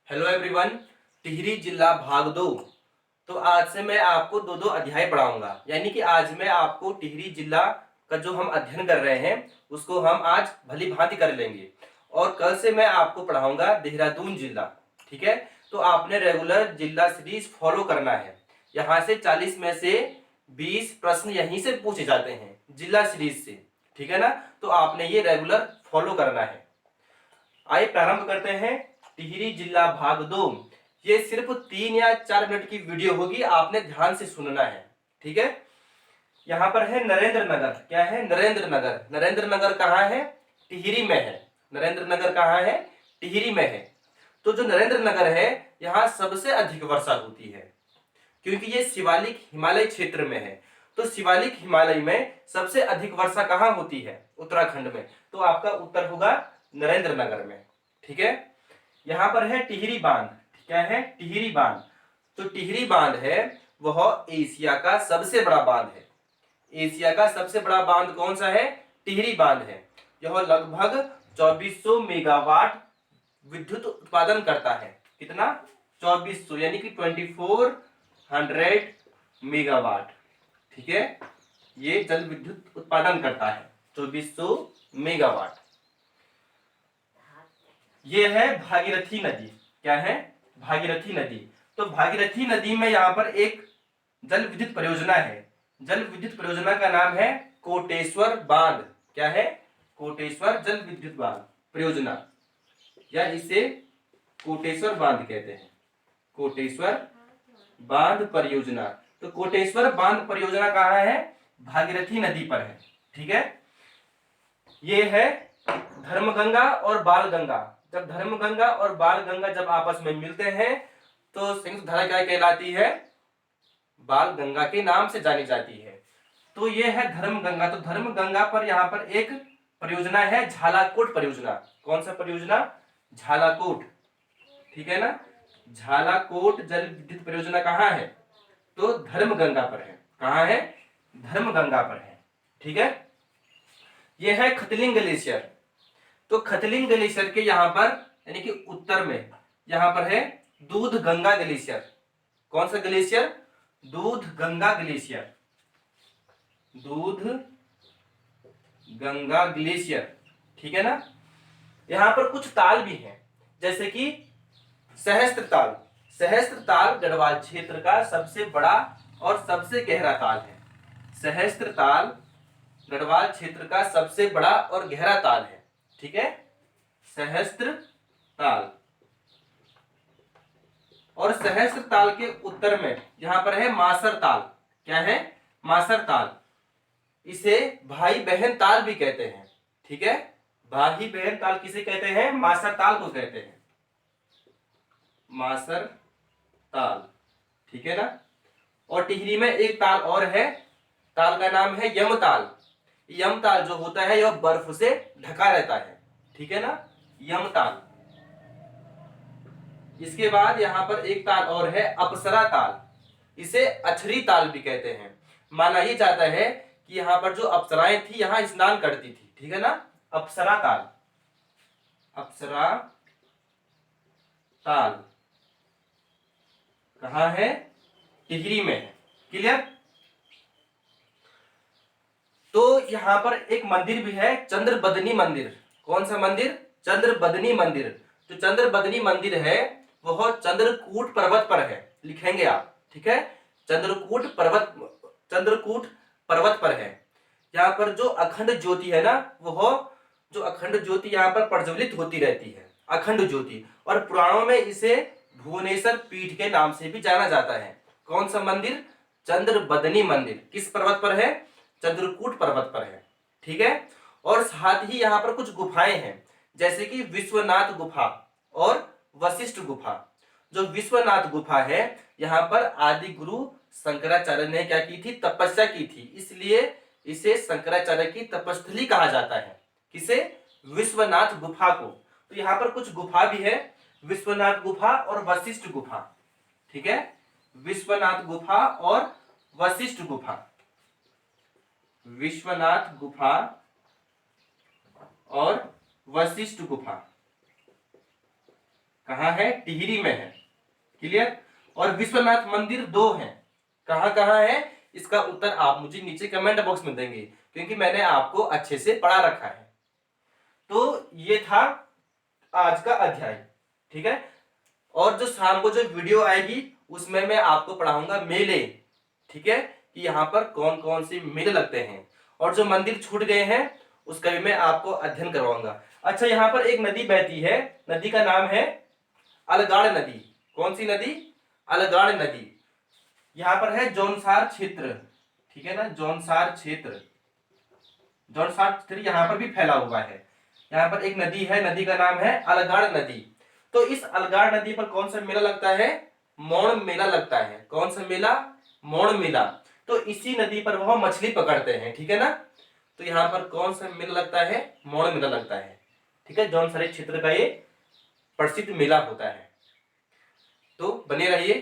Hello everyone. Tehri जिला भाग 2। तो आज से मैं आपको दो दो अध्याय पढ़ाऊंगा, यानी कि आज मैं आपको टिहरी जिला का जो हम अध्ययन कर रहे हैं उसको हम आज भली भांति कर लेंगे, और कल से मैं आपको पढ़ाऊंगा देहरादून जिला। ठीक है, तो आपने रेगुलर जिला सीरीज फॉलो करना है। यहाँ से 40 में से 20 प्रश्न यहीं से पूछे जाते हैं जिला सीरीज से। ठीक है ना, तो आपने ये रेगुलर फॉलो करना है। आइए प्रारंभ करते हैं। टिहरी जिला भाग 2। ये सिर्फ 3 या 4 मिनट की वीडियो होगी, आपने ध्यान से सुनना है। ठीक है, यहाँ पर है नरेंद्र नगर। क्या है? नरेंद्र नगर। नरेंद्र नगर कहाँ है? टिहरी में है। नरेंद्र नगर कहाँ है? टिहरी में है। तो जो नरेंद्र नगर है, यहाँ सबसे अधिक वर्षा होती है, क्योंकि ये शिवालिक हिमालय क्षेत्र में है। तो शिवालिक हिमालय में सबसे अधिक वर्षा कहाँ होती है? उत्तराखंड में। तो आपका उत्तर होगा नरेंद्र नगर में। ठीक है, यहाँ पर है टिहरी बांध। क्या है? टिहरी बांध। तो टिहरी बांध है वह एशिया का सबसे बड़ा बांध है। एशिया का सबसे बड़ा बांध कौन सा है? टिहरी बांध है। यह लगभग 2400 मेगावाट विद्युत उत्पादन करता है। कितना? 2400, यानी कि 2400 मेगावाट। ठीक है, ये जल विद्युत उत्पादन करता है 2400 मेगावाट। ये है भागीरथी नदी। क्या है? भागीरथी नदी। तो भागीरथी नदी में यहाँ पर एक जल विद्युत परियोजना है। जल विद्युत परियोजना का नाम है कोटेश्वर बांध। क्या है? कोटेश्वर जल विद्युत बांध परियोजना, या इसे कोटेश्वर बांध कहते हैं। कोटेश्वर बांध परियोजना। तो कोटेश्वर बांध परियोजना कहाँ है? भागीरथी नदी पर है। ठीक है, ये है धर्मगंगा और बालगंगा। जब धर्मगंगा और बालगंगा जब आपस में मिलते हैं तो संयुक्त धारा क्या कहलाती है? बालगंगा के नाम से जानी जाती है। तो ये है धर्मगंगा। तो धर्मगंगा पर यहाँ पर एक परियोजना है झालाकोट परियोजना। कौन सा परियोजना? झालाकोट। ठीक है ना, झालाकोट जल विद्युत परियोजना कहाँ है? तो धर्मगंगा पर है। कहाँ है? धर्मगंगा पर है। ठीक है, यह है खतलिंग ग्लेशियर। तो खतलिंग ग्लेशियर के यहाँ पर, यानी कि उत्तर में, यहाँ पर है दूध गंगा ग्लेशियर। कौन सा ग्लेशियर? दूध गंगा ग्लेशियर। दूध गंगा ग्लेशियर। ठीक है ना, यहाँ पर कुछ ताल भी हैं, जैसे कि सहस्त्र ताल। सहस्त्र ताल गढ़वाल क्षेत्र का सबसे बड़ा और सबसे गहरा ताल है। सहस्त्र ताल गढ़वाल क्षेत्र का सबसे बड़ा और गहरा ताल है। ठीक है, सहस्त्र ताल। और सहस्त्र ताल के उत्तर में यहां पर है मासर ताल। क्या है? मासर ताल। इसे भाई बहन ताल भी कहते हैं। ठीक है, भाई बहन ताल किसे कहते हैं? मासर ताल को कहते हैं। मासर ताल। ठीक है ना, और टिहरी में एक ताल और है। ताल का नाम है यमताल। यमताल जो होता है यह बर्फ से ढका रहता है। ठीक है ना, यमताल। इसके बाद यहां पर एक ताल और है अप्सरा ताल। इसे अछरी ताल भी कहते हैं। माना ही जाता है कि यहाँ पर जो अप्सराएं थी यहाँ स्नान करती थी। ठीक है ना, अप्सरा ताल। अप्सरा ताल कहाँ है? टिहरी में है। क्लियर? तो यहाँ पर एक मंदिर भी है, चंद्रबदनी मंदिर। कौन सा मंदिर? चंद्रबदनी मंदिर। जो चंद्रबदनी मंदिर है वह चंद्रकूट पर्वत पर है। लिखेंगे आप। ठीक है, चंद्रकूट पर्वत, चंद्रकूट पर्वत पर है। यहाँ पर जो अखंड ज्योति है ना, वह जो अखंड ज्योति यहाँ पर प्रज्वलित होती रहती है, अखंड ज्योति। और पुराणों में इसे भुवनेश्वर पीठ के नाम से भी जाना जाता है। कौन सा मंदिर? चंद्रबदनी मंदिर। किस पर्वत पर है? चंद्रकूट पर्वत पर है। ठीक है, और साथ ही यहाँ पर कुछ गुफाएं हैं, जैसे कि विश्वनाथ गुफा और वशिष्ठ गुफा। जो विश्वनाथ गुफा है, यहाँ पर आदि गुरु शंकराचार्य ने क्या की थी? तपस्या की थी, इसलिए इसे शंकराचार्य की तपस्थली कहा जाता है। किसे? विश्वनाथ गुफा को। तो यहाँ पर कुछ गुफा भी है, विश्वनाथ गुफा और वशिष्ठ गुफा। ठीक है, विश्वनाथ गुफा और वशिष्ठ गुफा। विश्वनाथ गुफा और वशिष्ठ गुफा कहाँ है? टिहरी में है। क्लियर? और विश्वनाथ मंदिर 2 हैं। कहाँ कहाँ है? इसका उत्तर आप मुझे नीचे कमेंट बॉक्स में देंगे, क्योंकि मैंने आपको अच्छे से पढ़ा रखा है। तो ये था आज का अध्याय। ठीक है, और जो शाम को जो वीडियो आएगी उसमें मैं आपको पढ़ाऊंगा मेले। ठीक है, कि यहाँ पर कौन कौन से मेले लगते हैं, और जो मंदिर छूट गए हैं उसका भी मैं आपको अध्ययन करवाऊंगा। अच्छा, यहाँ पर एक नदी बहती है, नदी का नाम है अलगाड़ नदी। कौन सी नदी? अलगाड़ नदी। यहाँ पर है जौनसार क्षेत्र। ठीक है ना, जौनसार क्षेत्र, जौनसार क्षेत्र यहाँ पर भी फैला हुआ है। यहाँ पर एक नदी है, नदी का नाम है अलगाड़ नदी। तो इस अलगाड़ नदी पर कौन सा मेला लगता है? मौड़ मेला लगता है। कौन सा मेला? मौड़ मेला। तो इसी नदी पर वह मछली पकड़ते हैं। ठीक है ना, तो यहाँ पर कौन सा मेला लगता है? मौड़ मेला लगता है। ठीक है, जौनसारी क्षेत्र का ये प्रसिद्ध मेला होता है। तो बने रहिए।